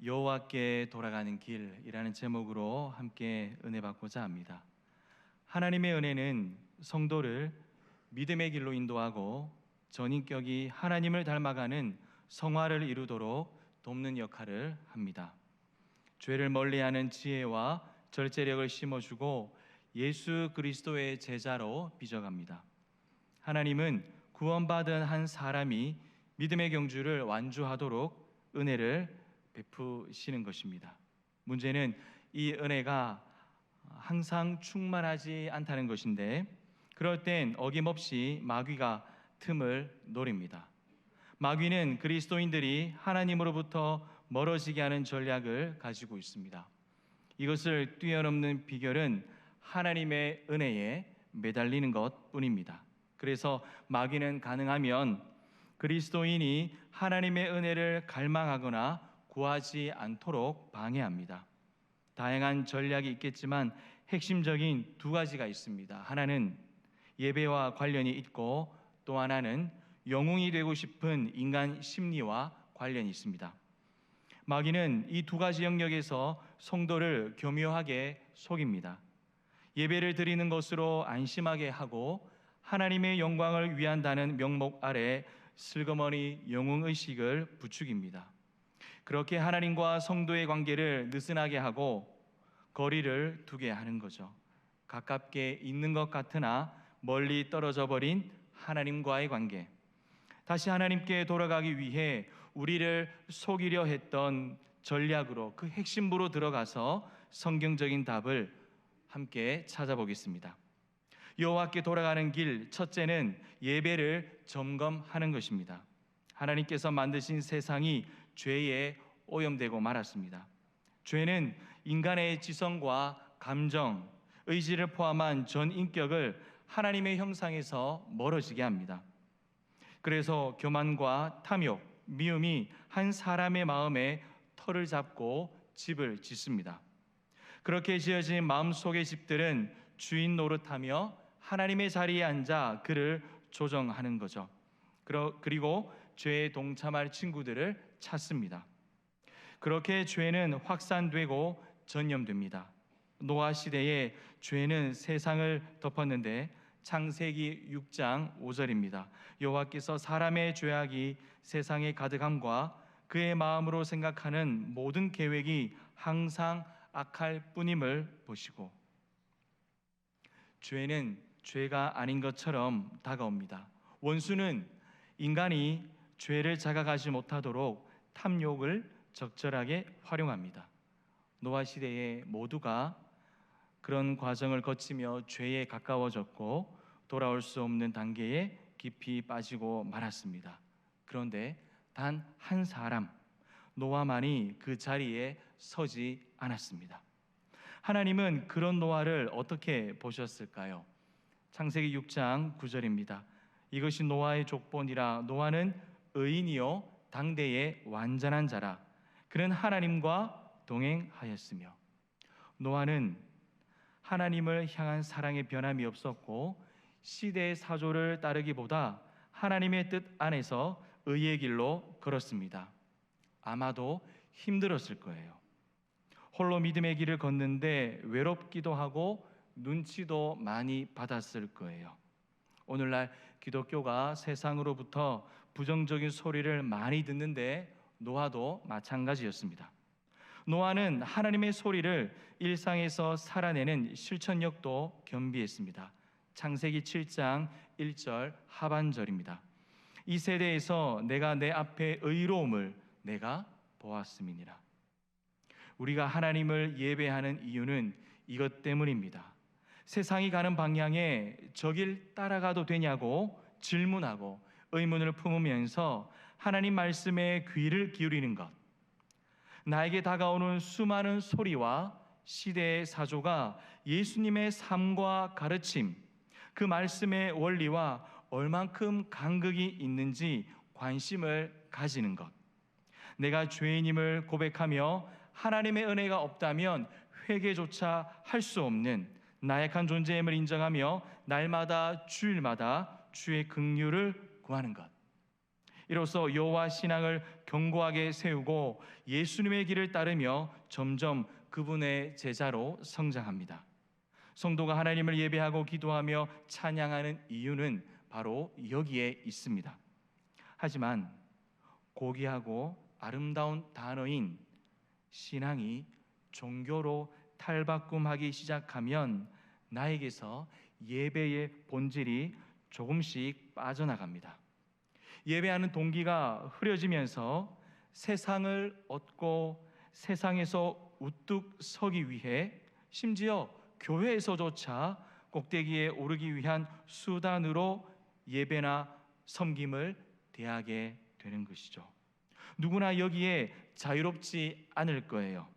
여호와께 돌아가는 길이라는 제목으로 함께 은혜 받고자 합니다. 하나님의 은혜는 성도를 믿음의 길로 인도하고 전인격이 하나님을 닮아가는 성화를 이루도록 돕는 역할을 합니다. 죄를 멀리하는 지혜와 절제력을 심어주고 예수 그리스도의 제자로 빚어갑니다. 하나님은 구원받은 한 사람이 믿음의 경주를 완주하도록 은혜를 베푸시는 것입니다. 문제는 이 은혜가 항상 충만하지 않다는 것인데, 그럴 땐 어김없이 마귀가 틈을 노립니다. 마귀는 그리스도인들이 하나님으로부터 멀어지게 하는 전략을 가지고 있습니다. 이것을 뛰어넘는 비결은 하나님의 은혜에 매달리는 것뿐입니다. 그래서 마귀는 가능하면 그리스도인이 하나님의 은혜를 갈망하거나 구하지 않도록 방해합니다. 다양한 전략이 있겠지만 핵심적인 두 가지가 있습니다. 하나는 예배와 관련이 있고, 또 하나는 영웅이 되고 싶은 인간 심리와 관련이 있습니다. 마귀는 이 두 가지 영역에서 성도를 교묘하게 속입니다. 예배를 드리는 것으로 안심하게 하고 하나님의 영광을 위한다는 명목 아래 슬그머니 영웅의식을 부추깁니다. 그렇게 하나님과 성도의 관계를 느슨하게 하고 거리를 두게 하는 거죠. 가깝게 있는 것 같으나 멀리 떨어져 버린 하나님과의 관계, 다시 하나님께 돌아가기 위해 우리를 속이려 했던 전략으로, 그 핵심부로 들어가서 성경적인 답을 함께 찾아보겠습니다. 여호와께 돌아가는 길, 첫째는 예배를 점검하는 것입니다. 하나님께서 만드신 세상이 죄에 오염되고 말았습니다. 죄는 인간의 지성과 감정, 의지를 포함한 전 인격을 하나님의 형상에서 멀어지게 합니다. 그래서 교만과 탐욕, 미움이 한 사람의 마음에 터를 잡고 집을 짓습니다. 그렇게 지어진 마음속의 집들은 주인 노릇하며 하나님의 자리에 앉아 그를 조정하는 거죠. 그리고 죄에 동참할 친구들을 찾습니다. 그렇게 죄는 확산되고 전염됩니다. 노아 시대에 죄는 세상을 덮었는데 창세기 6장 5절입니다. 여호와께서 사람의 죄악이 세상에 가득함과 그의 마음으로 생각하는 모든 계획이 항상 악할 뿐임을 보시고, 죄는 죄가 아닌 것처럼 다가옵니다. 원수는 인간이 죄를 자각하지 못하도록 탐욕을 적절하게 활용합니다. 노아 시대에 모두가 그런 과정을 거치며 죄에 가까워졌고 돌아올 수 없는 단계에 깊이 빠지고 말았습니다. 그런데 단 한 사람, 노아만이 그 자리에 서지 않았습니다. 하나님은 그런 노아를 어떻게 보셨을까요? 창세기 6장 9절입니다. 이것이 노아의 족본이라. 노아는 의인이요 당대의 완전한 자라. 그는 하나님과 동행하였으며. 노아는 하나님을 향한 사랑의 변함이 없었고 시대의 사조를 따르기보다 하나님의 뜻 안에서 의의 길로 걸었습니다. 아마도 힘들었을 거예요. 홀로 믿음의 길을 걷는데 외롭기도 하고 눈치도 많이 받았을 거예요. 오늘날 기독교가 세상으로부터 부정적인 소리를 많이 듣는데 노아도 마찬가지였습니다. 노아는 하나님의 소리를 일상에서 살아내는 실천력도 겸비했습니다. 창세기 7장 1절 하반절입니다. 이 세대에서 내가 내 앞에 의로움을 내가 보았음이니라. 우리가 하나님을 예배하는 이유는 이것 때문입니다. 세상이 가는 방향에 저 길 따라가도 되냐고 질문하고 의문을 품으면서 하나님 말씀에 귀를 기울이는 것, 나에게 다가오는 수많은 소리와 시대의 사조가 예수님의 삶과 가르침, 그 말씀의 원리와 얼만큼 간극이 있는지 관심을 가지는 것, 내가 죄인임을 고백하며 하나님의 은혜가 없다면 회개조차 할 수 없는 나약한 존재임을 인정하며 날마다 주일마다 주의 긍휼을 구하는 것, 이로써 여호와 신앙을 견고하게 세우고 예수님의 길을 따르며 점점 그분의 제자로 성장합니다. 성도가 하나님을 예배하고 기도하며 찬양하는 이유는 바로 여기에 있습니다. 하지만 고귀하고 아름다운 단어인 신앙이 종교로 탈바꿈하기 시작하면 나에게서 예배의 본질이 조금씩 빠져나갑니다. 예배하는 동기가 흐려지면서 세상을 얻고 세상에서 우뚝 서기 위해 심지어 교회에서조차 꼭대기에 오르기 위한 수단으로 예배나 섬김을 대하게 되는 것이죠. 누구나 여기에 자유롭지 않을 거예요.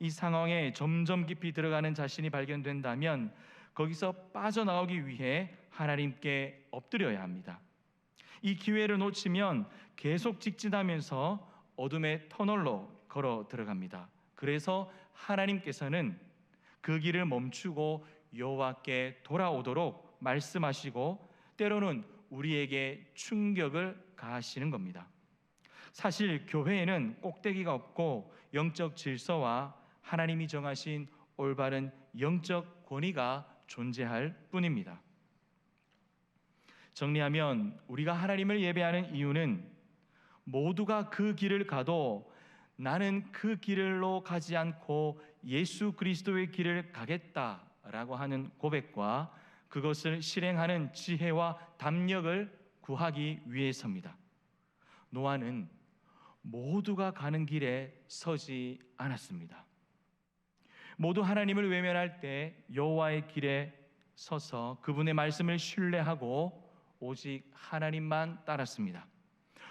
이 상황에 점점 깊이 들어가는 자신이 발견된다면 거기서 빠져나오기 위해 하나님께 엎드려야 합니다. 이 기회를 놓치면 계속 직진하면서 어둠의 터널로 걸어 들어갑니다. 그래서 하나님께서는 그 길을 멈추고 여호와께 돌아오도록 말씀하시고 때로는 우리에게 충격을 가하시는 겁니다. 사실 교회에는 꼭대기가 없고 영적 질서와 하나님이 정하신 올바른 영적 권위가 존재할 뿐입니다. 정리하면 우리가 하나님을 예배하는 이유는 모두가 그 길을 가도 나는 그 길로 가지 않고 예수 그리스도의 길을 가겠다라고 하는 고백과 그것을 실행하는 지혜와 담력을 구하기 위해서입니다. 노아는 모두가 가는 길에 서지 않았습니다. 모두 하나님을 외면할 때 여호와의 길에 서서 그분의 말씀을 신뢰하고 오직 하나님만 따랐습니다.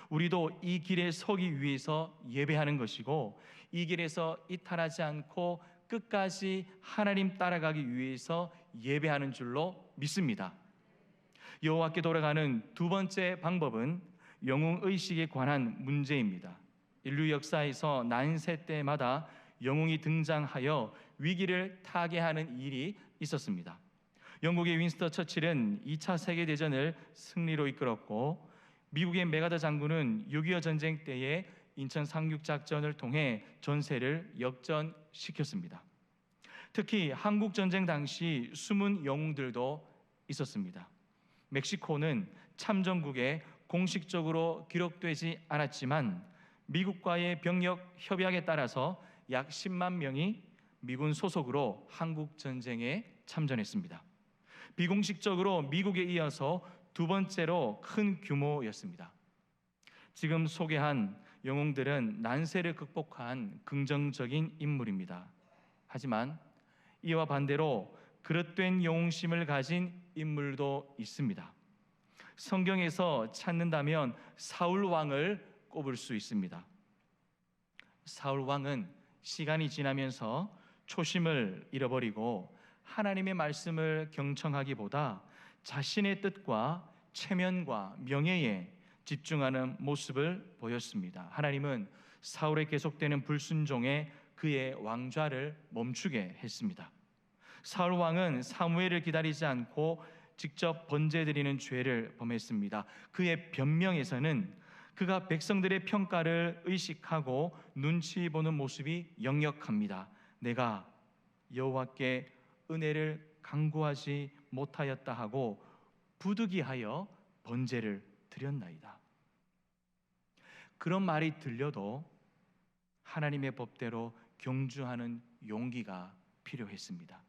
우리도 이 길에 서기 위해서 예배하는 것이고 이 길에서 이탈하지 않고 끝까지 하나님 따라가기 위해서 예배하는 줄로 믿습니다. 여호와께 돌아가는 두 번째 방법은 영웅의식에 관한 문제입니다. 인류 역사에서 난세 때마다 영웅이 등장하여 위기를 타개하는 일이 있었습니다. 영국의 윈스턴 처칠은 2차 세계대전을 승리로 이끌었고 미국의 메가더 장군은 6.25 전쟁 때의 인천 상륙작전을 통해 전세를 역전시켰습니다. 특히 한국전쟁 당시 숨은 영웅들도 있었습니다. 멕시코는 참전국에 공식적으로 기록되지 않았지만 미국과의 병력 협약에 따라서 약 10만 명이 미군 소속으로 한국전쟁에 참전했습니다. 비공식적으로 미국에 이어서 두 번째로 큰 규모였습니다. 지금 소개한 영웅들은 난세를 극복한 긍정적인 인물입니다. 하지만 이와 반대로 그릇된 영웅심을 가진 인물도 있습니다. 성경에서 찾는다면 사울 왕을 꼽을 수 있습니다. 사울 왕은 시간이 지나면서 초심을 잃어버리고 하나님의 말씀을 경청하기보다 자신의 뜻과 체면과 명예에 집중하는 모습을 보였습니다. 하나님은 사울의 계속되는 불순종에 그의 왕좌를 멈추게 했습니다. 사울 왕은 사무엘을 기다리지 않고 직접 번제드리는 죄를 범했습니다. 그의 변명에서는 그가 백성들의 평가를 의식하고 눈치 보는 모습이 역력합니다. 내가 여호와께 은혜를 간구하지 못하였다 하고 부득이하여 번제를 드렸나이다. 그런 말이 들려도 하나님의 법대로 경주하는 용기가 필요했습니다.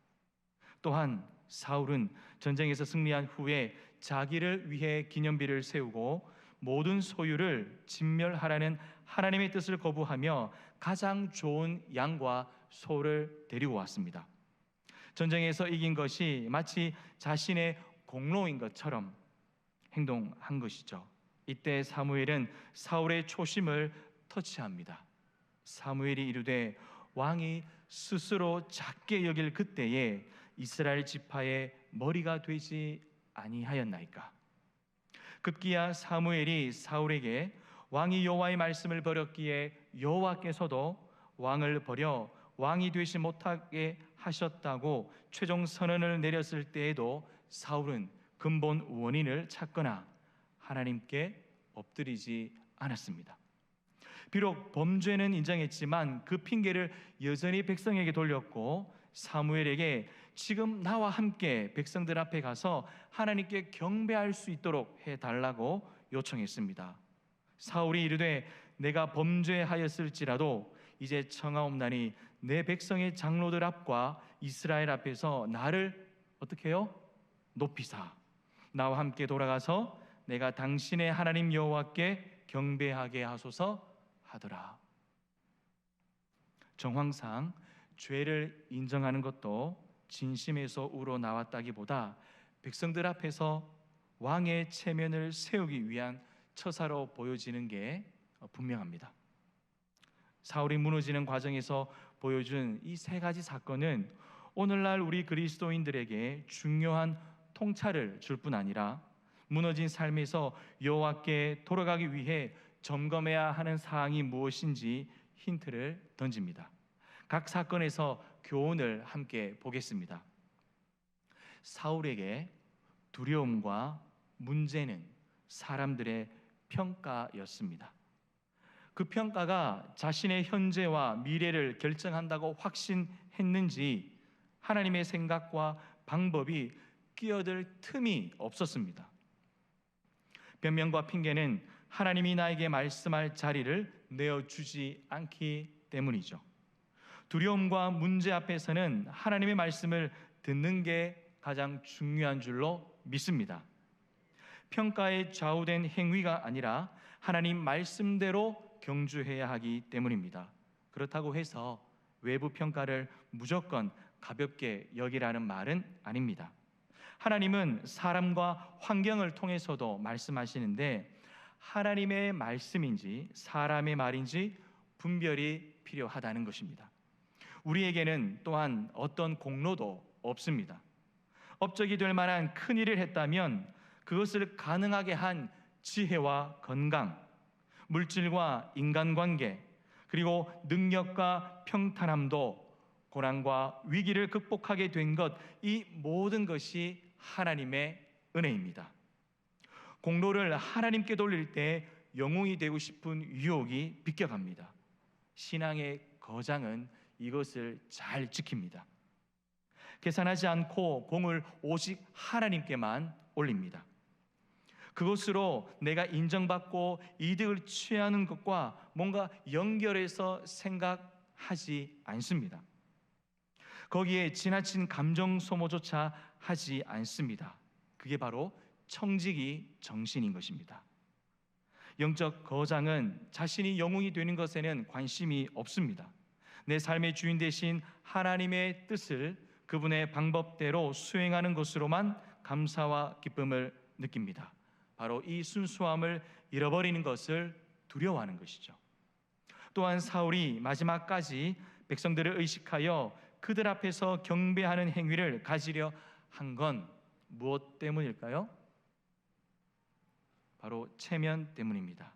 또한 사울은 전쟁에서 승리한 후에 자기를 위해 기념비를 세우고 모든 소유를 진멸하라는 하나님의 뜻을 거부하며 가장 좋은 양과 소를 데리고 왔습니다. 전쟁에서 이긴 것이 마치 자신의 공로인 것처럼 행동한 것이죠. 이때 사무엘은 사울의 초심을 터치합니다. 사무엘이 이르되 왕이 스스로 작게 여길 그때에 이스라엘 지파의 머리가 되지 아니하였나이까. 급기야 사무엘이 사울에게 왕이 여호와의 말씀을 버렸기에 여호와께서도 왕을 버려 왕이 되지 못하게 하셨다고 최종 선언을 내렸을 때에도 사울은 근본 원인을 찾거나 하나님께 엎드리지 않았습니다. 비록 범죄는 인정했지만 그 핑계를 여전히 백성에게 돌렸고 사무엘에게 지금 나와 함께 백성들 앞에 가서 하나님께 경배할 수 있도록 해달라고 요청했습니다. 사울이 이르되 내가 범죄하였을지라도 이제 청하옵나니 내 백성의 장로들 앞과 이스라엘 앞에서 나를 어떻게 해요? 높이사 나와 함께 돌아가서 내가 당신의 하나님 여호와께 경배하게 하소서 하더라. 정황상 죄를 인정하는 것도 진심에서 우러나왔다기보다 백성들 앞에서 왕의 체면을 세우기 위한 처사로 보여지는 게 분명합니다. 사울이 무너지는 과정에서 보여준 이 세 가지 사건은 오늘날 우리 그리스도인들에게 중요한 통찰을 줄 뿐 아니라 무너진 삶에서 여호와께 돌아가기 위해 점검해야 하는 사항이 무엇인지 힌트를 던집니다. 각 사건에서 교훈을 함께 보겠습니다. 사울에게 두려움과 문제는 사람들의 평가였습니다. 그 평가가 자신의 현재와 미래를 결정한다고 확신했는지 하나님의 생각과 방법이 끼어들 틈이 없었습니다. 변명과 핑계는 하나님이 나에게 말씀할 자리를 내어주지 않기 때문이죠. 두려움과 문제 앞에서는 하나님의 말씀을 듣는 게 가장 중요한 줄로 믿습니다. 평가에 좌우된 행위가 아니라 하나님 말씀대로 경주해야 하기 때문입니다. 그렇다고 해서 외부 평가를 무조건 가볍게 여기라는 말은 아닙니다. 하나님은 사람과 환경을 통해서도 말씀하시는데 하나님의 말씀인지 사람의 말인지 분별이 필요하다는 것입니다. 우리에게는 또한 어떤 공로도 없습니다. 업적이 될 만한 큰 일을 했다면 그것을 가능하게 한 지혜와 건강, 물질과 인간관계, 그리고 능력과 평탄함도 고난과 위기를 극복하게 된 것, 이 모든 것이 하나님의 은혜입니다. 공로를 하나님께 돌릴 때 영웅이 되고 싶은 유혹이 비껴갑니다. 신앙의 거장은 이것을 잘 지킵니다. 계산하지 않고 공을 오직 하나님께만 올립니다. 그것으로 내가 인정받고 이득을 취하는 것과 뭔가 연결해서 생각하지 않습니다. 거기에 지나친 감정 소모조차 하지 않습니다. 그게 바로 청지기 정신인 것입니다. 영적 거장은 자신이 영웅이 되는 것에는 관심이 없습니다. 내 삶의 주인 되신 하나님의 뜻을 그분의 방법대로 수행하는 것으로만 감사와 기쁨을 느낍니다. 바로 이 순수함을 잃어버리는 것을 두려워하는 것이죠. 또한 사울이 마지막까지 백성들을 의식하여 그들 앞에서 경배하는 행위를 가지려 한 건 무엇 때문일까요? 바로 체면 때문입니다.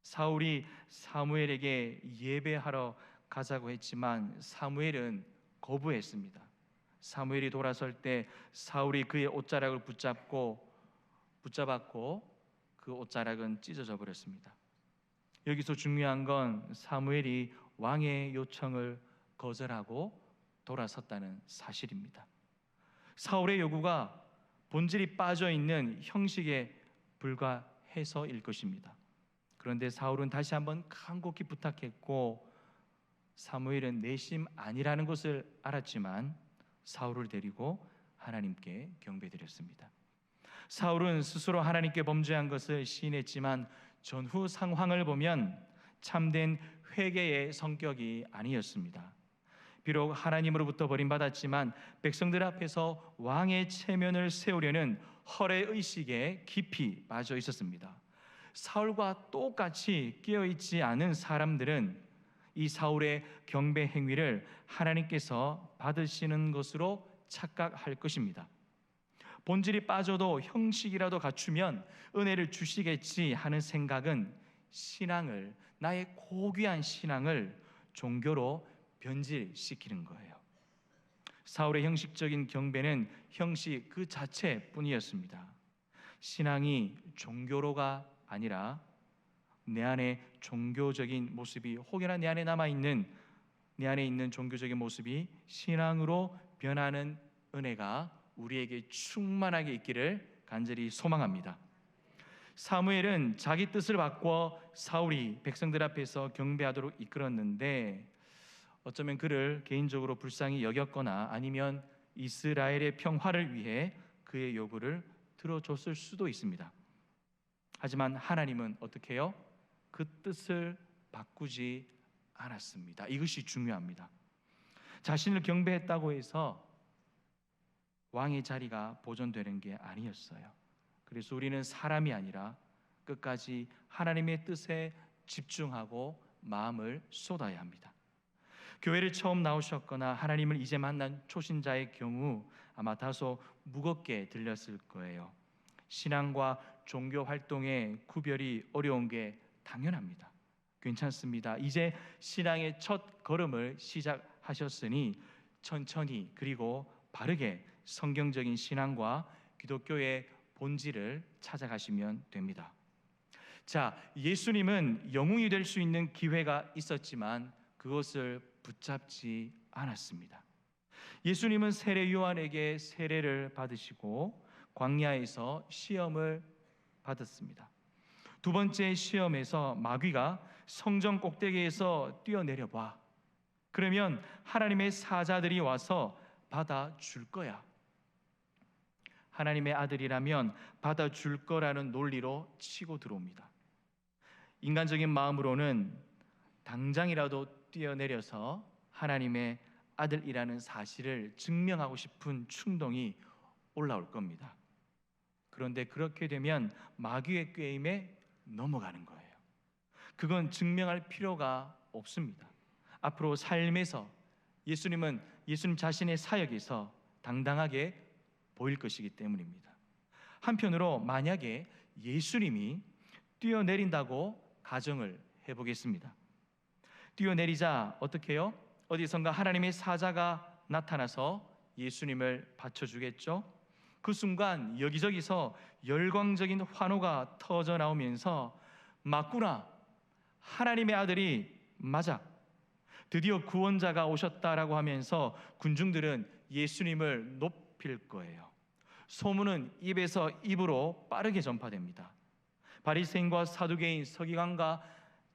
사울이 사무엘에게 예배하러 가자고 했지만 사무엘은 거부했습니다. 사무엘이 돌아설 때 사울이 그의 옷자락을 붙잡았고 그 옷자락은 찢어져 버렸습니다. 여기서 중요한 건 사무엘이 왕의 요청을 거절하고 돌아섰다는 사실입니다. 사울의 요구가 본질이 빠져있는 형식에 불과해서일 것입니다. 그런데 사울은 다시 한번 간곡히 부탁했고 사무엘은 내심 아니라는 것을 알았지만 사울을 데리고 하나님께 경배드렸습니다. 사울은 스스로 하나님께 범죄한 것을 시인했지만 전후 상황을 보면 참된 회개의 성격이 아니었습니다. 비록 하나님으로부터 버림받았지만 백성들 앞에서 왕의 체면을 세우려는 허례의식에 깊이 빠져 있었습니다. 사울과 똑같이 깨어있지 않은 사람들은 이 사울의 경배 행위를 하나님께서 받으시는 것으로 착각할 것입니다. 본질이 빠져도 형식이라도 갖추면 은혜를 주시겠지 하는 생각은 신앙을, 나의 고귀한 신앙을 종교로 변질시키는 거예요. 사울의 형식적인 경배는 형식 그 자체뿐이었습니다. 신앙이 종교로가 아니라 내 안에 종교적인 모습이, 혹여나 내 안에 남아있는, 내 안에 있는 종교적인 모습이 신앙으로 변하는 은혜가 우리에게 충만하게 있기를 간절히 소망합니다. 사무엘은 자기 뜻을 바꿔 사울이 백성들 앞에서 경배하도록 이끌었는데, 어쩌면 그를 개인적으로 불쌍히 여겼거나 아니면 이스라엘의 평화를 위해 그의 요구를 들어줬을 수도 있습니다. 하지만 하나님은 어떻게 해요? 그 뜻을 바꾸지 않았습니다. 이것이 중요합니다. 자신을 경배했다고 해서 왕의 자리가 보존되는 게 아니었어요. 그래서 우리는 사람이 아니라 끝까지 하나님의 뜻에 집중하고 마음을 쏟아야 합니다. 교회를 처음 나오셨거나 하나님을 이제 만난 초신자의 경우 아마 다소 무겁게 들렸을 거예요. 신앙과 종교 활동의 구별이 어려운 게 당연합니다. 괜찮습니다. 이제 신앙의 첫 걸음을 시작하셨으니 천천히 그리고 바르게 성경적인 신앙과 기독교의 본질을 찾아가시면 됩니다. 자, 예수님은 영웅이 될 수 있는 기회가 있었지만 그것을 붙잡지 않았습니다. 예수님은 세례 요한에게 세례를 받으시고 광야에서 시험을 받았습니다. 두 번째 시험에서 마귀가 성전 꼭대기에서 뛰어내려 봐. 그러면 하나님의 사자들이 와서 받아줄 거야. 하나님의 아들이라면 받아줄 거라는 논리로 치고 들어옵니다. 인간적인 마음으로는 당장이라도 뛰어내려서 하나님의 아들이라는 사실을 증명하고 싶은 충동이 올라올 겁니다. 그런데 그렇게 되면 마귀의 꾀임에 넘어가는 거예요. 그건 증명할 필요가 없습니다. 앞으로 삶에서 예수님 자신의 사역에서 당당하게 보일 것이기 때문입니다. 한편으로 만약에 예수님이 뛰어내린다고 가정을 해보겠습니다. 뛰어내리자 어떻게 해요? 어디선가 하나님의 사자가 나타나서 예수님을 받쳐주겠죠. 그 순간 여기저기서 열광적인 환호가 터져 나오면서 맞구나, 하나님의 아들이 맞아, 드디어 구원자가 오셨다라고 하면서 군중들은 예수님을 높일 거예요. 소문은 입에서 입으로 빠르게 전파됩니다. 바리새인과 사두개인, 서기관과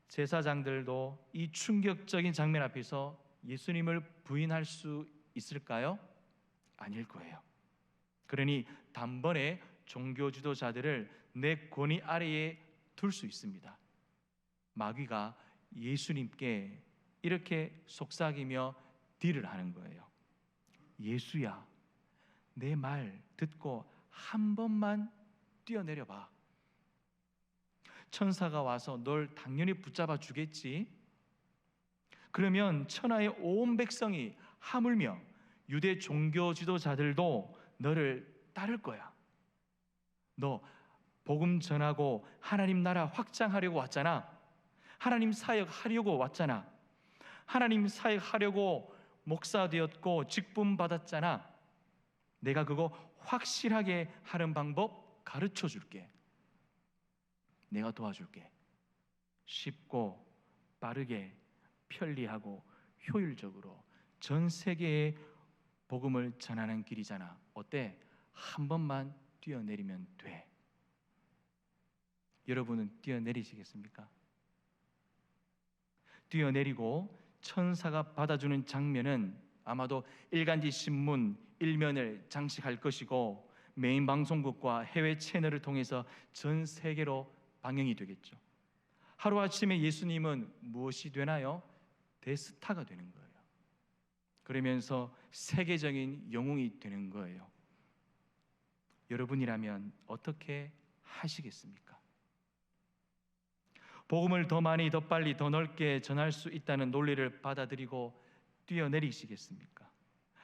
제사장들도 이 충격적인 장면 앞에서 예수님을 부인할 수 있을까요? 아닐 거예요. 그러니 단번에 종교 지도자들을 내 권위 아래에 둘 수 있습니다. 마귀가 예수님께 이렇게 속삭이며 딜을 하는 거예요. 예수야, 내 말 듣고 한 번만 뛰어내려 봐. 천사가 와서 널 당연히 붙잡아 주겠지. 그러면 천하의 온 백성이 하물며 유대 종교 지도자들도 너를 따를 거야. 너 복음 전하고 하나님 나라 확장하려고 왔잖아. 하나님 사역하려고 왔잖아. 하나님 사역하려고 목사 되었고 직분 받았잖아. 내가 그거 확실하게 하는 방법 가르쳐 줄게. 내가 도와줄게. 쉽고 빠르게 편리하고 효율적으로 전 세계에 복음을 전하는 길이잖아. 어때? 한 번만 뛰어내리면 돼. 여러분은 뛰어내리시겠습니까? 뛰어내리고 천사가 받아주는 장면은 아마도 일간지 신문 일면을 장식할 것이고 메인 방송국과 해외 채널을 통해서 전 세계로 방영이 되겠죠. 하루아침에 예수님은 무엇이 되나요? 대스타가 되는 거예요. 그러면서 세계적인 영웅이 되는 거예요. 여러분이라면 어떻게 하시겠습니까? 복음을 더 많이, 더 빨리, 더 넓게 전할 수 있다는 논리를 받아들이고 뛰어내리시겠습니까?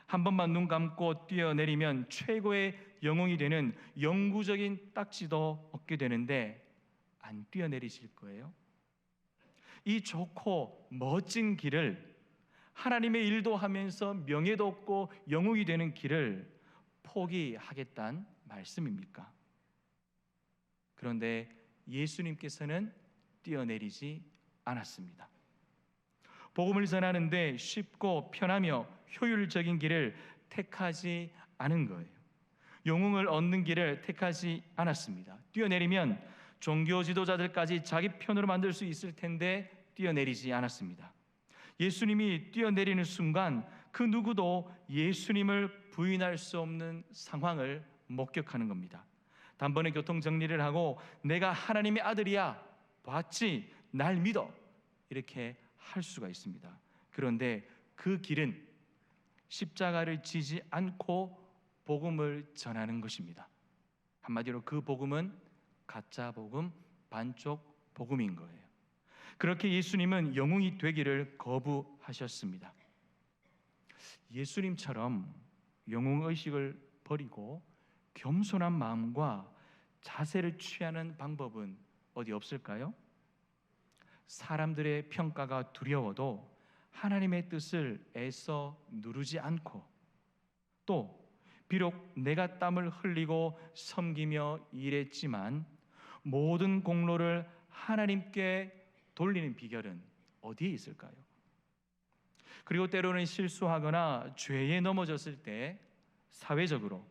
한 번만 눈 감고 뛰어내리면 최고의 영웅이 되는 영구적인 딱지도 얻게 되는데 안 뛰어내리실 거예요? 이 좋고 멋진 길을, 하나님의 일도 하면서 명예도 얻고 영웅이 되는 길을 포기하겠다는 말씀입니까? 그런데 예수님께서는 뛰어내리지 않았습니다. 복음을 전하는데 쉽고 편하며 효율적인 길을 택하지 않은 거예요. 영웅을 얻는 길을 택하지 않았습니다. 뛰어내리면 종교 지도자들까지 자기 편으로 만들 수 있을 텐데 뛰어내리지 않았습니다. 예수님이 뛰어내리는 순간 그 누구도 예수님을 부인할 수 없는 상황을 목격하는 겁니다. 단번에 교통 정리를 하고 내가 하나님의 아들이야, 봤지, 날 믿어, 이렇게 할 수가 있습니다. 그런데 그 길은 십자가를 지지 않고 복음을 전하는 것입니다. 한마디로 그 복음은 가짜 복음, 반쪽 복음인 거예요. 그렇게 예수님은 영웅이 되기를 거부하셨습니다. 예수님처럼 영웅의식을 버리고 겸손한 마음과 자세를 취하는 방법은 어디 없을까요? 사람들의 평가가 두려워도 하나님의 뜻을 애써 누르지 않고, 또 비록 내가 땀을 흘리고 섬기며 일했지만 모든 공로를 하나님께 돌리는 비결은 어디에 있을까요? 그리고 때로는 실수하거나 죄에 넘어졌을 때 사회적으로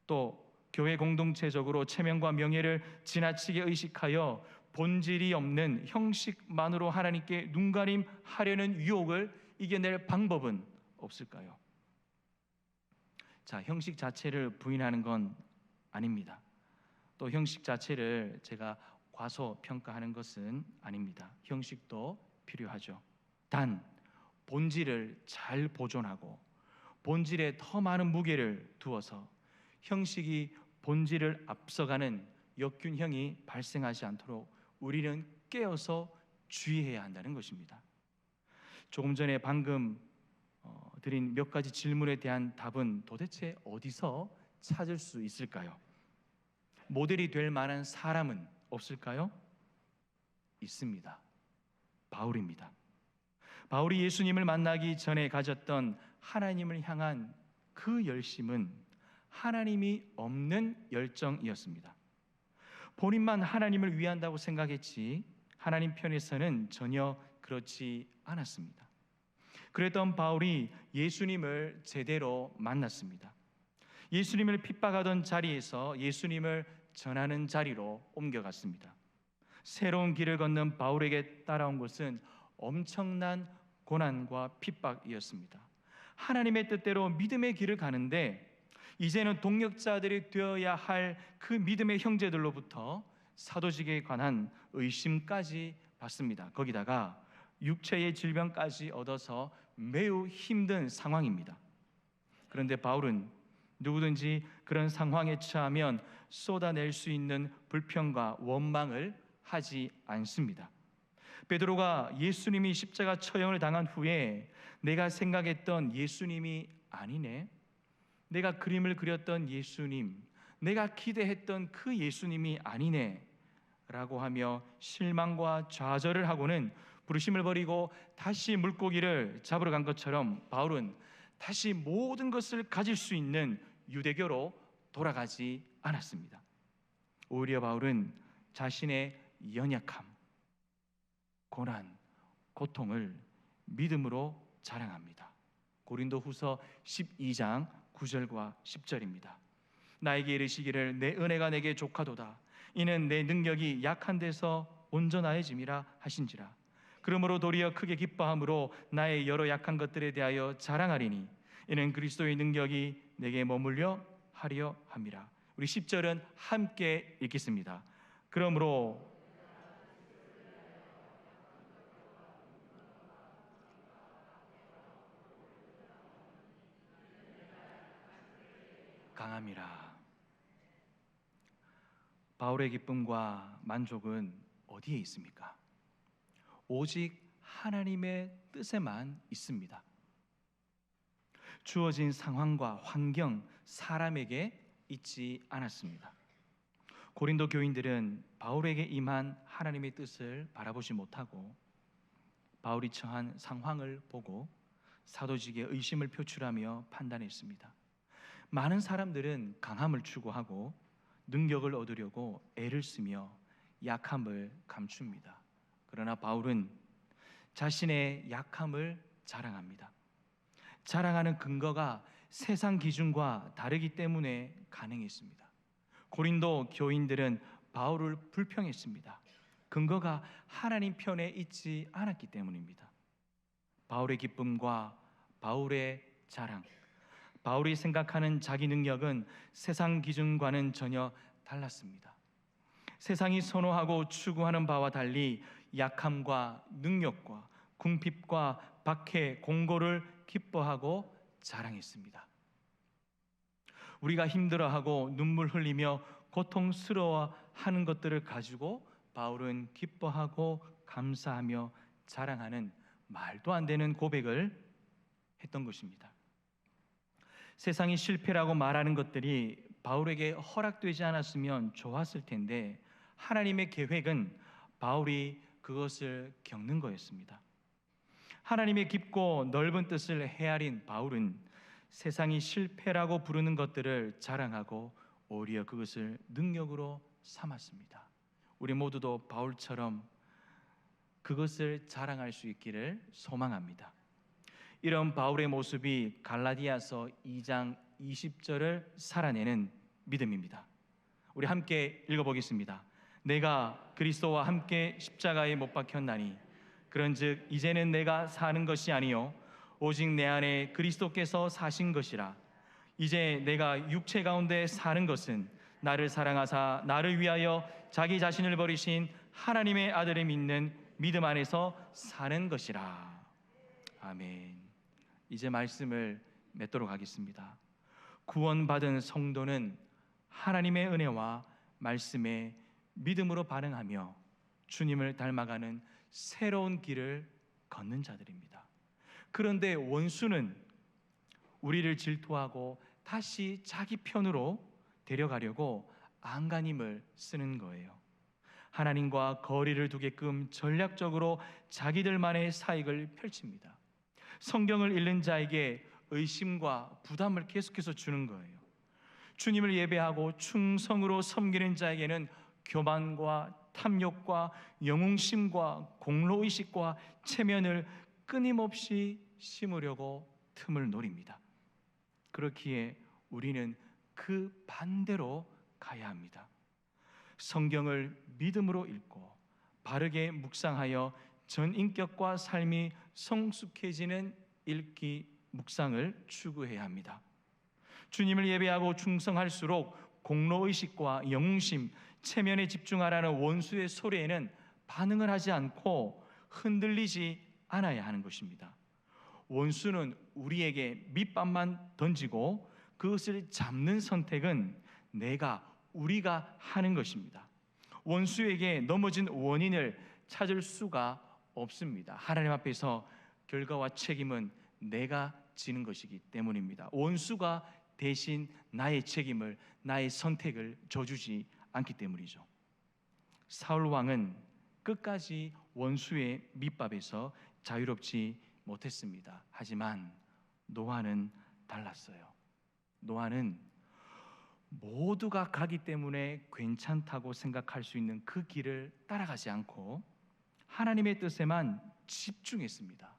또 교회 공동체적으로 체면과 명예를 지나치게 의식하여 본질이 없는 형식만으로 하나님께 눈가림하려는 유혹을 이겨낼 방법은 없을까요? 자, 형식 자체를 부인하는 건 아닙니다. 또 형식 자체를 제가 과소평가하는 것은 아닙니다. 형식도 필요하죠. 단 본질을 잘 보존하고 본질에 더 많은 무게를 두어서 형식이 본질을 앞서가는 역균형이 발생하지 않도록 우리는 깨어서 주의해야 한다는 것입니다. 조금 전에 방금 드린 몇 가지 질문에 대한 답은 도대체 어디서 찾을 수 있을까요? 모델이 될 만한 사람은 없을까요? 있습니다. 바울입니다. 바울이 예수님을 만나기 전에 가졌던 하나님을 향한 그 열심은 하나님이 없는 열정이었습니다. 본인만 하나님을 위한다고 생각했지 하나님 편에서는 전혀 그렇지 않았습니다. 그랬던 바울이 예수님을 제대로 만났습니다. 예수님을 핍박하던 자리에서 예수님을 전하는 자리로 옮겨갔습니다. 새로운 길을 걷는 바울에게 따라온 것은 엄청난 고난과 핍박이었습니다. 하나님의 뜻대로 믿음의 길을 가는데 이제는 동역자들이 되어야 할 그 믿음의 형제들로부터 사도직에 관한 의심까지 받습니다. 거기다가 육체의 질병까지 얻어서 매우 힘든 상황입니다. 그런데 바울은 누구든지 그런 상황에 처하면 쏟아낼 수 있는 불평과 원망을 하지 않습니다. 베드로가 예수님이 십자가 처형을 당한 후에 내가 생각했던 예수님이 아니네, 내가 그림을 그렸던 예수님, 내가 기대했던 그 예수님이 아니네 라고 하며 실망과 좌절을 하고는 부르심을 버리고 다시 물고기를 잡으러 간 것처럼 바울은 다시 모든 것을 가질 수 있는 유대교로 돌아가지 않았습니다. 오히려 바울은 자신의 연약함, 고난, 고통을 믿음으로 자랑합니다. 고린도후서 12장 9절과 10절입니다. 나에게 이르시기를 내 은혜가 내게 족하도다. 이는 내 능력이 약한 데서 온전하여짐이라 하신지라. 그러므로 도리어 크게 기뻐함으로 나의 여러 약한 것들에 대하여 자랑하리니 이는 그리스도의 능력이 내게 머물려 하려 함이라. 우리 10절은 함께 읽겠습니다. 그러므로 강함이라. 바울의 기쁨과 만족은 어디에 있습니까? 오직 하나님의 뜻에만 있습니다. 주어진 상황과 환경, 사람에게 있지 않았습니다. 고린도 교인들은 바울에게 임한 하나님의 뜻을 바라보지 못하고 바울이 처한 상황을 보고 사도직에 의심을 표출하며 판단했습니다. 많은 사람들은 강함을 추구하고 능력을 얻으려고 애를 쓰며 약함을 감춥니다. 그러나 바울은 자신의 약함을 자랑합니다. 자랑하는 근거가 세상 기준과 다르기 때문에 가능했습니다. 고린도 교인들은 바울을 불평했습니다. 근거가 하나님 편에 있지 않았기 때문입니다. 바울의 기쁨과 바울의 자랑, 바울이 생각하는 자기 능력은 세상 기준과는 전혀 달랐습니다. 세상이 선호하고 추구하는 바와 달리 약함과 능력과 궁핍과 박해, 공고를 기뻐하고 자랑했습니다. 우리가 힘들어하고 눈물 흘리며 고통스러워하는 것들을 가지고 바울은 기뻐하고 감사하며 자랑하는 말도 안 되는 고백을 했던 것입니다. 세상이 실패라고 말하는 것들이 바울에게 허락되지 않았으면 좋았을 텐데 하나님의 계획은 바울이 그것을 겪는 거였습니다. 하나님의 깊고 넓은 뜻을 헤아린 바울은 세상이 실패라고 부르는 것들을 자랑하고 오히려 그것을 능력으로 삼았습니다. 우리 모두도 바울처럼 그것을 자랑할 수 있기를 소망합니다. 이런 바울의 모습이 갈라디아서 2장 20절을 살아내는 믿음입니다. 우리 함께 읽어보겠습니다. 내가 그리스도와 함께 십자가에 못 박혔나니 그런즉 이제는 내가 사는 것이 아니요 오직 내 안에 그리스도께서 사신 것이라. 이제 내가 육체 가운데 사는 것은 나를 사랑하사 나를 위하여 자기 자신을 버리신 하나님의 아들을 믿는 믿음 안에서 사는 것이라. 아멘. 이제 말씀을 맺도록 하겠습니다. 구원받은 성도는 하나님의 은혜와 말씀에 믿음으로 반응하며 주님을 닮아가는 새로운 길을 걷는 자들입니다. 그런데 원수는 우리를 질투하고 다시 자기 편으로 데려가려고 안간힘을 쓰는 거예요. 하나님과 거리를 두게끔 전략적으로 자기들만의 사익을 펼칩니다. 성경을 읽는 자에게 의심과 부담을 계속해서 주는 거예요. 주님을 예배하고 충성으로 섬기는 자에게는 교만과 탐욕과 영웅심과 공로의식과 체면을 끊임없이 심으려고 틈을 노립니다. 그렇기에 우리는 그 반대로 가야 합니다. 성경을 믿음으로 읽고 바르게 묵상하여 전인격과 삶이 성숙해지는 읽기 묵상을 추구해야 합니다. 주님을 예배하고 충성할수록 공로의식과 영웅심, 체면에 집중하라는 원수의 소리에는 반응을 하지 않고 흔들리지 않아야 하는 것입니다. 원수는 우리에게 밑밥만 던지고 그것을 잡는 선택은 우리가 하는 것입니다. 원수에게 넘어진 원인을 찾을 수가 없습니다. 하나님 앞에서 결과와 책임은 내가 지는 것이기 때문입니다. 원수가 대신 나의 책임을, 나의 선택을 져주지 않기 때문이죠. 사울 왕은 끝까지 원수의 밑밥에서 자유롭지 못했습니다. 하지만 노아는 달랐어요. 노아는 모두가 가기 때문에 괜찮다고 생각할 수 있는 그 길을 따라가지 않고 하나님의 뜻에만 집중했습니다.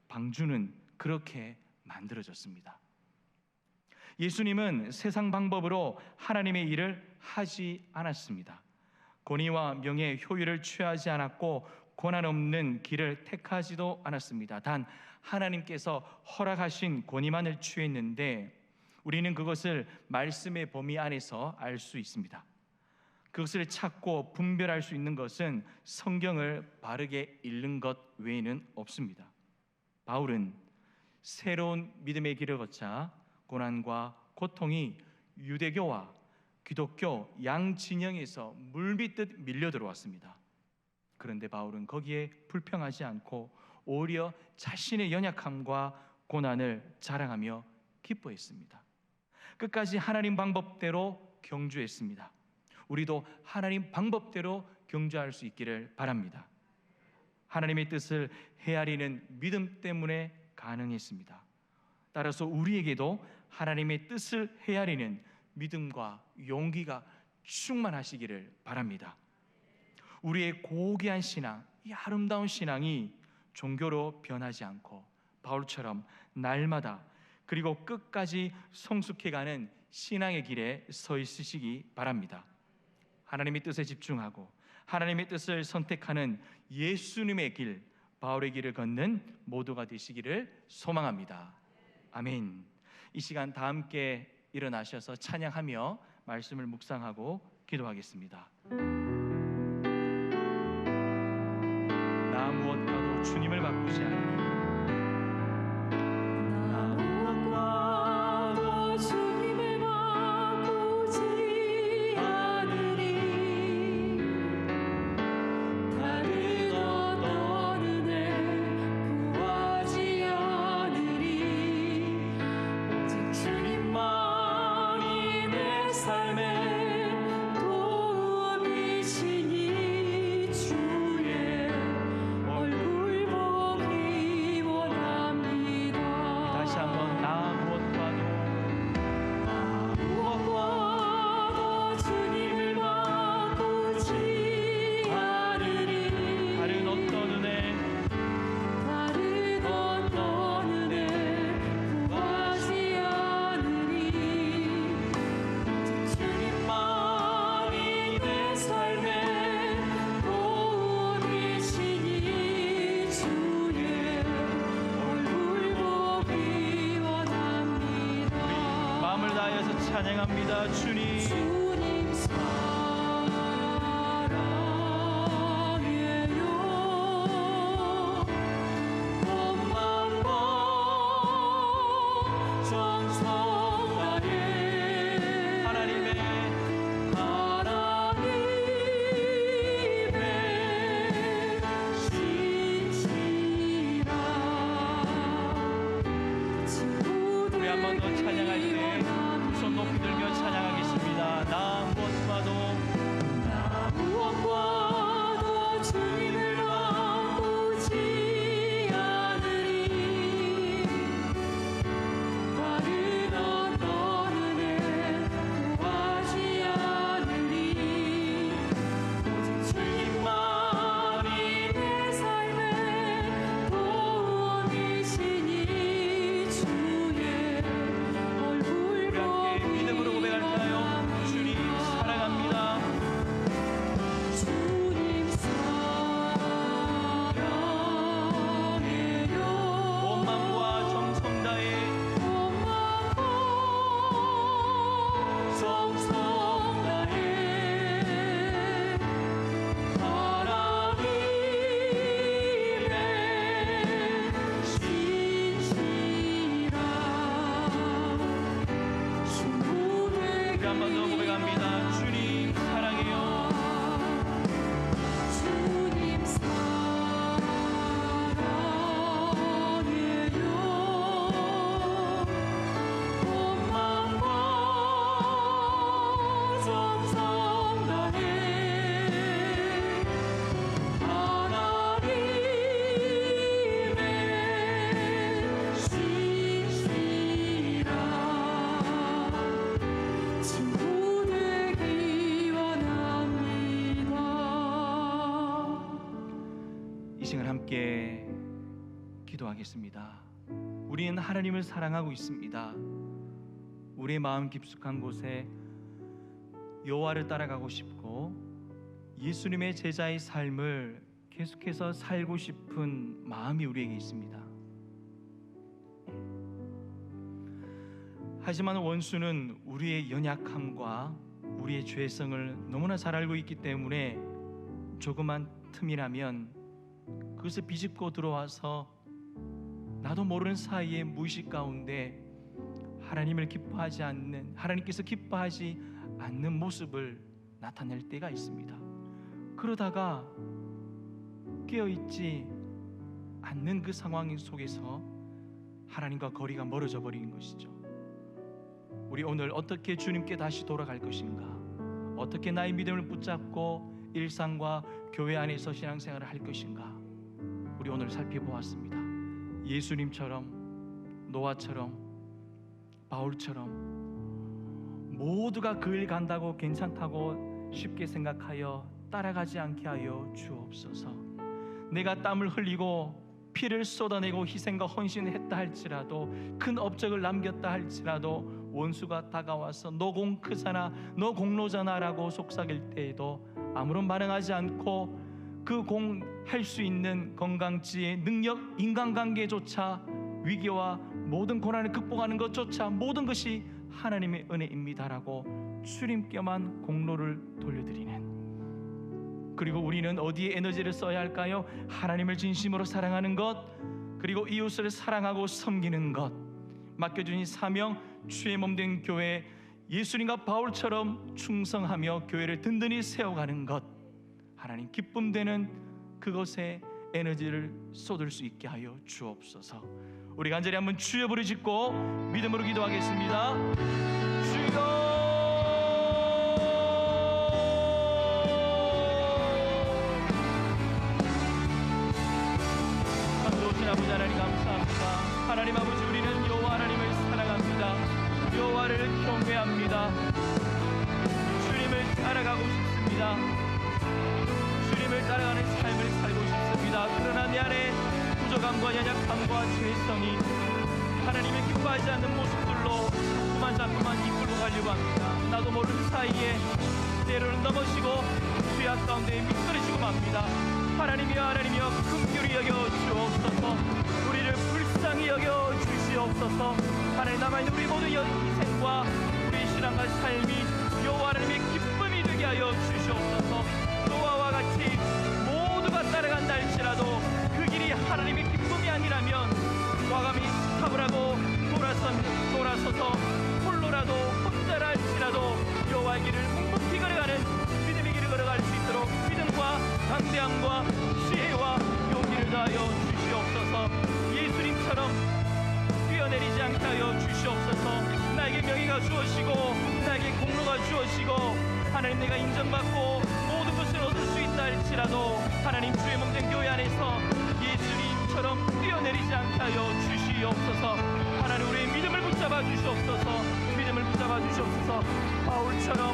방주는 그렇게 만들어졌습니다. 예수님은 세상 방법으로 하나님의 일을 하지 않았습니다. 권위와 명예, 효율을 취하지 않았고 고난 없는 길을 택하지도 않았습니다. 단 하나님께서 허락하신 권위만을 취했는데 우리는 그것을 말씀의 범위 안에서 알 수 있습니다. 그것을 찾고 분별할 수 있는 것은 성경을 바르게 읽는 것 외에는 없습니다. 바울은 새로운 믿음의 길을 걷자 고난과 고통이 유대교와 기독교 양 진영에서 물밀듯 밀려 들어왔습니다. 그런데 바울은 거기에 불평하지 않고 오히려 자신의 연약함과 고난을 자랑하며 기뻐했습니다. 끝까지 하나님 방법대로 경주했습니다. 우리도 하나님 방법대로 경주할 수 있기를 바랍니다. 하나님의 뜻을 헤아리는 믿음 때문에 가능했습니다. 따라서 우리에게도 하나님의 뜻을 헤아리는 믿음과 용기가 충만하시기를 바랍니다. 우리의 고귀한 신앙, 이 아름다운 신앙이 종교로 변하지 않고 바울처럼 날마다 그리고 끝까지 성숙해가는 신앙의 길에 서 있으시기 바랍니다. 하나님의 뜻에 집중하고 하나님의 뜻을 선택하는 예수님의 길, 바울의 길을 걷는 모두가 되시기를 소망합니다. 아멘. 이 시간 다 함께 일어나셔서 찬양하며 말씀을 묵상하고 기도하겠습니다. 나 무엇과도 주님을 바꾸지 않으니 찬양합니다. 주님 사랑해요. 온 마음과 정성 다해 하나님의 신실한 우리 한 번 더 찬양할 때 손 높이 들며 찬양하겠습니다. 나 무엇과도 주님을 바꾸지 않으리. 다른 어떤 은혜 구하지 않으리. 오직 주님만이 내 삶의 도움이시니 주의 얼굴 믿음으로 고백할까요? 주님 사랑합니다. 주님 사랑해요. 온 마음과 정성 다해 한 번 더 고백합니다. 주님 사랑해요. 주님 사랑해요. 온 마음과 정성 다해 하나님의 신실한 친구 되기 원합니다. 이 시간 함께 기도하겠습니다. 우리는 하나님을 사랑하고 있습니다. 우리의 마음 깊숙한 곳에 여호와를 따라가고 싶고 예수님의 제자의 삶을 계속해서 살고 싶은 마음이 우리에게 있습니다. 하지만 원수는 우리의 연약함과 우리의 죄성을 너무나 잘 알고 있기 때문에 조그만 틈이라면 그것을 비집고 들어와서 나도 모르는 사이에 무의식 가운데 하나님을 기뻐하지 않는, 하나님께서 기뻐하지 않는 모습을 나타낼 때가 있습니다. 그러다가 깨어있지 않는 그 상황 속에서 하나님과 거리가 멀어져 버리는 것이죠. 우리 오늘 어떻게 주님께 다시 돌아갈 것인가? 어떻게 나의 믿음을 붙잡고 일상과 교회 안에서 신앙생활을 할 것인가? 우리 오늘 살펴보았습니다. 예수님처럼, 노아처럼, 바울처럼 모두가 그 일 간다고 괜찮다고 쉽게 생각하여 따라가지 않게 하여 주옵소서. 내가 땀을 흘리고 피를 쏟아내고 희생과 헌신을 했다 할지라도, 큰 업적을 남겼다 할지라도 원수가 다가와서 너 공 크잖아, 너 공로잖아 라고 속삭일 때에도 아무런 반응하지 않고 그 공 할 수 있는 건강지혜, 능력, 인간관계조차, 위기와 모든 고난을 극복하는 것조차 모든 것이 하나님의 은혜입니다라고 주님께만 공로를 돌려드리는, 그리고 우리는 어디에 에너지를 써야 할까요? 하나님을 진심으로 사랑하는 것, 그리고 이웃을 사랑하고 섬기는 것, 맡겨주신 사명, 주의 몸된 교회, 예수님과 바울처럼 충성하며 교회를 든든히 세워가는 것, 하나님 기쁨 되는 그것에 에너지를 쏟을 수 있게 하여 주옵소서. 우리 간절히 한번 주여 부르짖고 믿음으로 기도하겠습니다. 주여, 아버지 하나님 감사합니다. 하나님 아버지, 우리는 여호와 하나님을 사랑합니다. 여호와를 경외합니다. 주님을 따라가고 싶습니다. 주님을 따라가는 삶을 살고 싶습니다. 그러나 내 안에 부족함과 연약함과 죄성이 하나님을 기뻐하지 않는 모습들로 자꾸만 이끌고 가려고 합니다. 나도 모르는 사이에 때로는 넘어지고 죄악 가운데 미끄러지고 맙니다. 하나님이여 긍휼히 여겨 주옵소서. 우리를 불쌍히 여겨 주시옵소서. 하나님, 남아있는 우리 모든 인생과 우리 신앙과 삶이 여호와 하나님의 기쁨이 되게 하여 주시옵소서. 노아와 같이 모두가 따라간다 할지라도 그 길이 하나님의 기쁨이 아니라면 과감히 스탑을 하고 돌아서서 홀로라도 혼자라 할지라도 여호와의 길을 묵묵히 걸어가는 믿음의 길을 걸어갈 수 있도록 믿음과 담대함과 지혜와 용기를 다하여 주시옵소서. 예수님처럼 뛰어내리지 않게 하여 주시옵소서. 나에게 명예가 주어지고 나에게 공로가 주어지고 하나님, 내가 인정받고 모든 것을 얻을 수 있다 할지라도 하나님, 주의 몸된 교회 안에서 예수님처럼 뛰어내리지 않게 하여 주시옵소서. 하나님, 우리의 믿음을 붙잡아 주시옵소서. 믿음을 붙잡아 주시옵소서.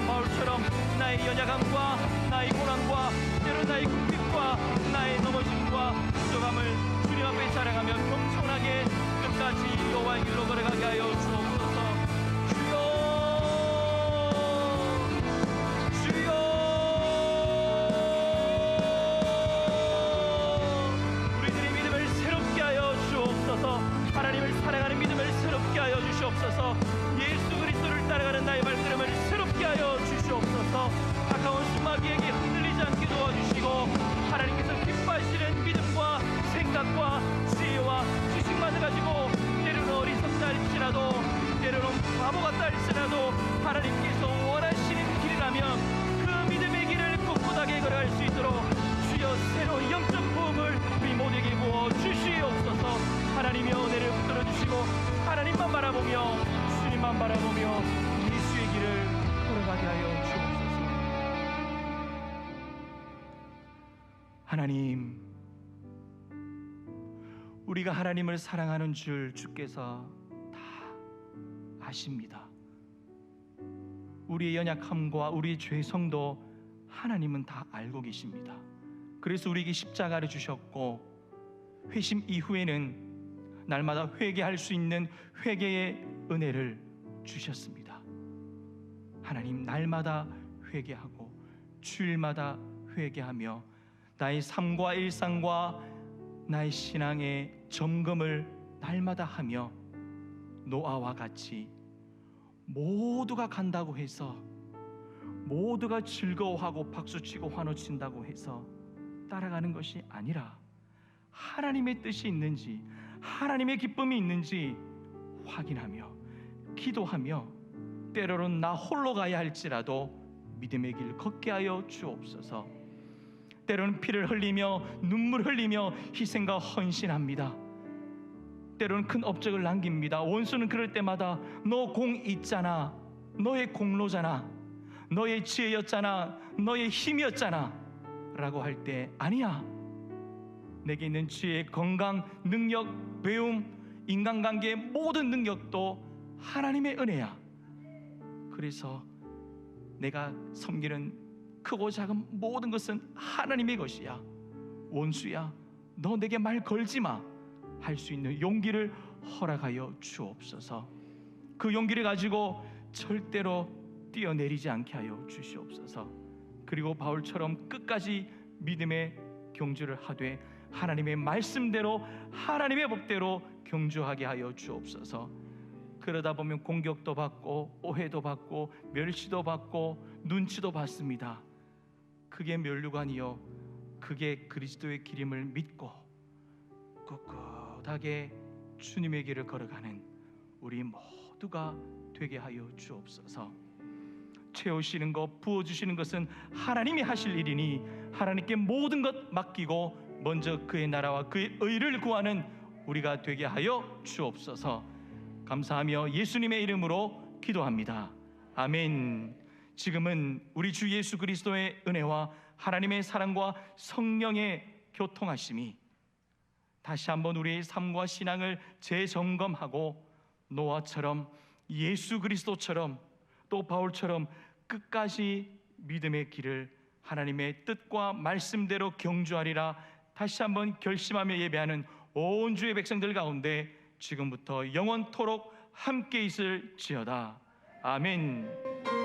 바울처럼 나의 연약함과 나의 고난과 때로 나의 궁핍과 나의 넘어짐과 부족함을 주님 앞에 자랑하며 겸손하게 끝까지 여호와의 길로 걸어가게 하여 주옵소서. 주여, 우리들의 믿음을 새롭게 하여 주옵소서. 하나님을 사랑하는 믿음을 새롭게 하여 주시옵소서. 예수 그리스도를 따라가는 나의 발걸음을 새롭게 하여 주시옵소서. 가까운 수마귀에게 흔들리지 않게 도와주시고 하나님께서 기뻐하시는 믿음과 생각과 지혜와 지식만을 가지고 때로는 어리석다 할지라도 때로는 바보 같다 할지라도 하나님께서 원하시는 길이라면 그 믿음의 길을 꿋꿋하게 걸어갈 수 있도록 주여 새로운 영적 부흥을 우리 모두에게 부어 주시옵소서. 하나님의 은혜를 붙들어 주시고 하나님만 바라보며 주님만 바라보며 예수의 길을 걸어가게 하여 주옵소서. 하나님, 우리가 하나님을 사랑하는 줄 주께서 다 아십니다. 우리의 연약함과 우리의 죄성도 하나님은 다 알고 계십니다. 그래서 우리에게 십자가를 주셨고 회심 이후에는 날마다 회개할 수 있는 회개의 은혜를 주셨습니다. 하나님, 날마다 회개하고 주일마다 회개하며 나의 삶과 일상과 나의 신앙의 점검을 날마다 하며 노아와 같이 모두가 간다고 해서, 모두가 즐거워하고 박수치고 환호친다고 해서 따라가는 것이 아니라 하나님의 뜻이 있는지, 하나님의 기쁨이 있는지 확인하며 기도하며 때로는 나 홀로 가야 할지라도 믿음의 길 걷게 하여 주옵소서. 때로는 피를 흘리며 눈물 흘리며 희생과 헌신합니다. 때로는 큰 업적을 남깁니다. 원수는 그럴 때마다 너 공 있잖아, 너의 공로잖아, 너의 지혜였잖아, 너의 힘이었잖아 라고 할 때 아니야, 내게 있는 지혜, 건강, 능력, 배움, 인간관계의 모든 능력도 하나님의 은혜야. 그래서 내가 섬기는 크고 작은 모든 것은 하나님의 것이야. 원수야, 너 내게 말 걸지 마. 할 수 있는 용기를 허락하여 주옵소서. 그 용기를 가지고 절대로 뛰어내리지 않게 하여 주시옵소서. 그리고 바울처럼 끝까지 믿음의 경주를 하되 하나님의 말씀대로, 하나님의 법대로 경주하게 하여 주옵소서. 그러다 보면 공격도 받고 오해도 받고 멸시도 받고 눈치도 받습니다. 그게 면류관이요, 그게 그리스도의 기림을 믿고 꿋꿋하게 주님의 길을 걸어가는 우리 모두가 되게 하여 주옵소서. 채우시는 것, 부어주시는 것은 하나님이 하실 일이니 하나님께 모든 것 맡기고 먼저 그의 나라와 그의 의를 구하는 우리가 되게 하여 주옵소서. 감사하며 예수님의 이름으로 기도합니다. 아멘. 지금은 우리 주 예수 그리스도의 은혜와 하나님의 사랑과 성령의 교통하심이 다시 한번 우리의 삶과 신앙을 재점검하고 노아처럼, 예수 그리스도처럼, 또 바울처럼 끝까지 믿음의 길을 하나님의 뜻과 말씀대로 경주하리라 다시 한번 결심하며 예배하는 온 주의 백성들 가운데 지금부터 영원토록 함께 있을지어다. 아멘.